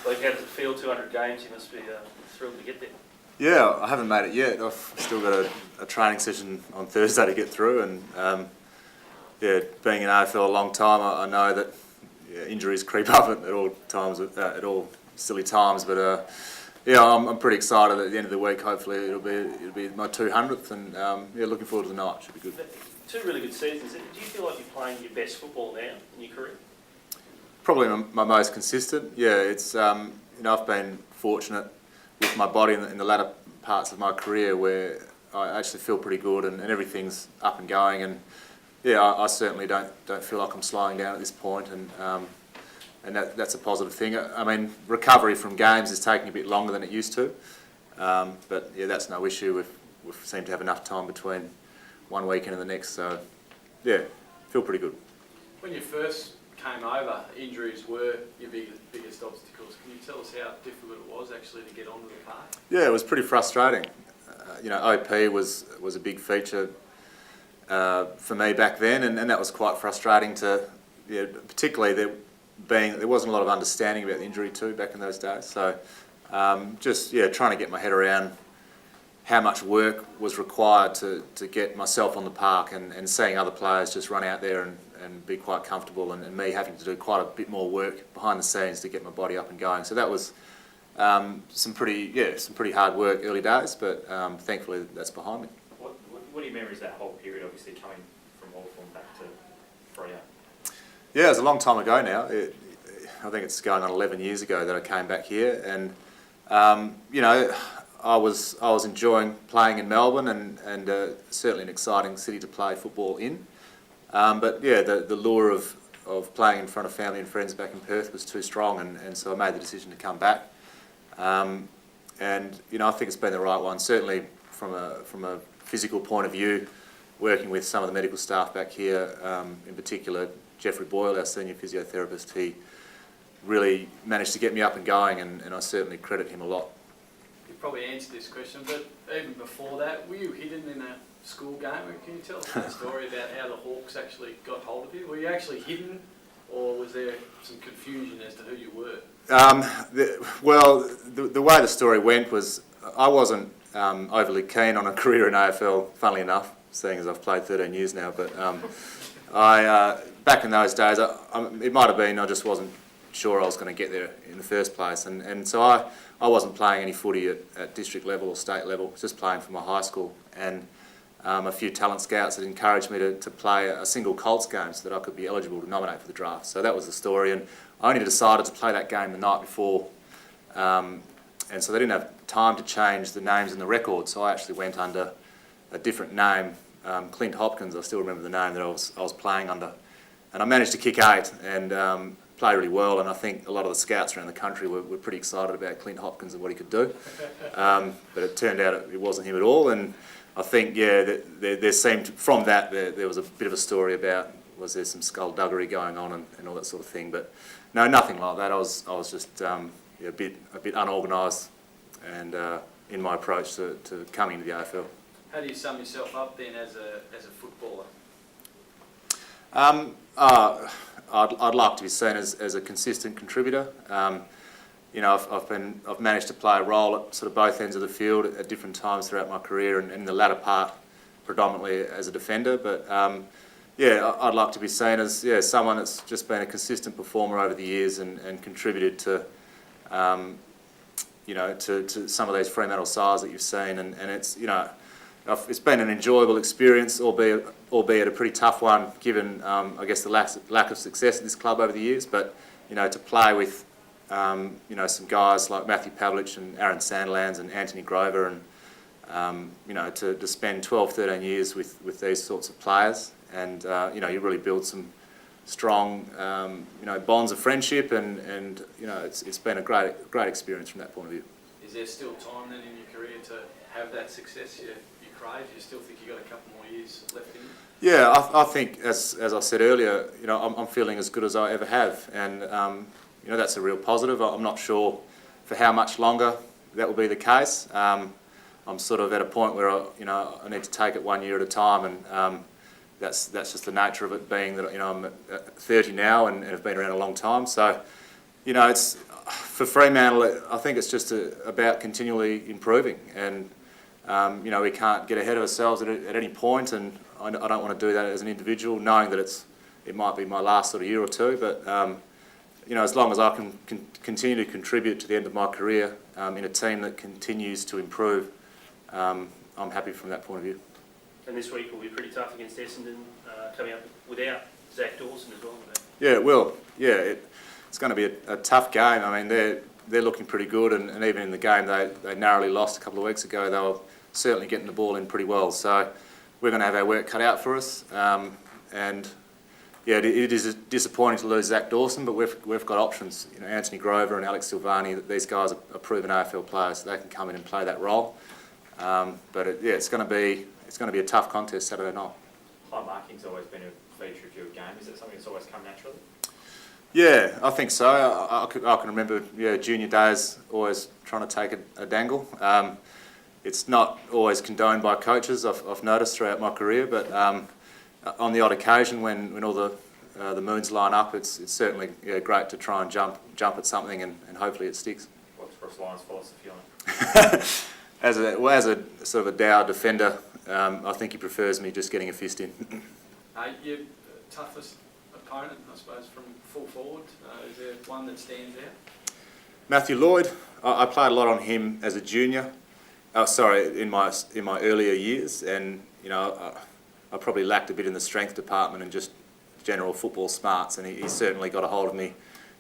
Like, how does it feel? 200 games. You must be thrilled to get there. Yeah, I haven't made it yet. I've still got a training session on Thursday to get through, and yeah, being in AFL a long time, I know that injuries creep up at all times, at all silly times. But yeah, I'm pretty excited. At the end of the week, hopefully it'll be my 200th, and yeah, looking forward to the night. Should be good. Two really good seasons. Do you feel like you're playing your best football now in your career? Probably my most consistent. Yeah, it's I've been fortunate with my body in the latter parts of my career where I actually feel pretty good and everything's up and going, and yeah, I certainly don't feel like I'm slowing down at this point, and that's a positive thing. I mean, recovery from games is taking a bit longer than it used to, but yeah, that's no issue. We seem to have enough time between one weekend and the next, so yeah, feel pretty good. When you first came over, injuries were your biggest obstacles. Can you tell us how difficult it was actually to get onto the park? Yeah, it was pretty frustrating. OP was a big feature for me back then, and that was quite frustrating to, particularly there wasn't a lot of understanding about the injury too back in those days. So just trying to get my head around how much work was required to get myself on the park, and seeing other players just run out there and be quite comfortable, and me having to do quite a bit more work behind the scenes to get my body up and going. So that was some pretty hard work early days, but thankfully that's behind me. What are your memories of that whole period, obviously coming from Hawthorn back to Freo? Yeah, it was a long time ago now. I think it's going on 11 years ago that I came back here, and I was enjoying playing in Melbourne, and certainly an exciting city to play football in. But yeah, the lure of playing in front of family and friends back in Perth was too strong, and so I made the decision to come back. And I think it's been the right one. Certainly from a physical point of view, working with some of the medical staff back here, in particular Jeffrey Boyle, our senior physiotherapist, he really managed to get me up and going, and I certainly credit him a lot. You probably answered this question, but even before that, were you hidden in a school game? Can you tell us the story about how the Hawks actually got hold of you? Were you actually hidden, or was there some confusion as to who you were? The way the story went was I wasn't overly keen on a career in AFL, funnily enough, seeing as I've played 13 years now. But back in those days, it might have been I just wasn't sure I was going to get there in the first place, and so I wasn't playing any footy at district level or state level, just playing for my high school, and a few talent scouts had encouraged me to play a single Colts game so that I could be eligible to nominate for the draft. So that was the story, and I only decided to play that game the night before, and so they didn't have time to change the names in the record, so I actually went under a different name, Clint Hopkins. I still remember the name that I was playing under, and I managed to kick 8 and play really well, and I think a lot of the scouts around the country were pretty excited about Clint Hopkins and what he could do, but it turned out it wasn't him at all. And I think, there seemed, from that, there was a bit of a story about, was there some skullduggery going on and all that sort of thing, but no, nothing like that. I was just a bit unorganised and in my approach to coming to the AFL. How do you sum yourself up then as a footballer? I'd like to be seen as a consistent contributor. I've managed to play a role at sort of both ends of the field at different times throughout my career, and in the latter part, predominantly as a defender. But I'd like to be seen as someone that's just been a consistent performer over the years and contributed to to some of these Fremantle sides that you've seen, and it's been an enjoyable experience, albeit a pretty tough one, given I guess the lack of success at this club over the years. But to play with some guys like Matthew Pavlich and Aaron Sandlands and Anthony Grover, and to spend 12, 13 years with these sorts of players, and you really build some strong bonds of friendship, and it's been a great experience from that point of view. Is there still time then in your career to have that success you crave? Do you still think you've got a couple more years left in you? Yeah, I think, as I said earlier, I'm feeling as good as I ever have, and that's a real positive. I'm not sure for how much longer that will be the case. I'm sort of at a point where I need to take it 1 year at a time, and that's just the nature of it, being that I'm at 30 now and have been around a long time. So For Fremantle, I think it's just about continually improving, and you know, we can't get ahead of ourselves at any point, and I don't want to do that as an individual, knowing that it might be my last sort of year or two, but you know, as long as I can continue to contribute to the end of my career in a team that continues to improve, I'm happy from that point of view. And this week will be pretty tough against Essendon, coming up without Zach Dawson as well. Yeah, it will. Yeah, it's going to be a tough game. I mean, they're looking pretty good, and even in the game they narrowly lost a couple of weeks ago. They were certainly getting the ball in pretty well. So we're going to have our work cut out for us. And yeah, it is disappointing to lose Zach Dawson, but we've got options. You know, Anthony Grover and Alex Silvani. These guys are proven AFL players, so they can come in and play that role. But it's going to be a tough contest Saturday night. High marking's always been a feature of your game. Is it something that's always come naturally? Yeah, I think so. I can remember junior days always trying to take a dangle. It's not always condoned by coaches, I've noticed throughout my career, but on the odd occasion when all the moons line up, it's certainly great to try and jump at something and hopefully it sticks. What's Ross Lyon's philosophy on it? As a sort of a dour defender, I think he prefers me just getting a fist in. Your toughest opponent, I suppose, from full forward, is there one that stands out? Matthew Lloyd, I played a lot on him as a junior. In my earlier years, and you know, I probably lacked a bit in the strength department and just general football smarts, and he certainly got a hold of me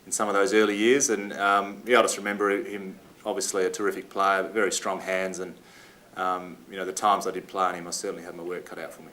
in some of those early years. And I just remember him, obviously a terrific player, very strong hands, and you know, the times I did play on him, I certainly had my work cut out for me.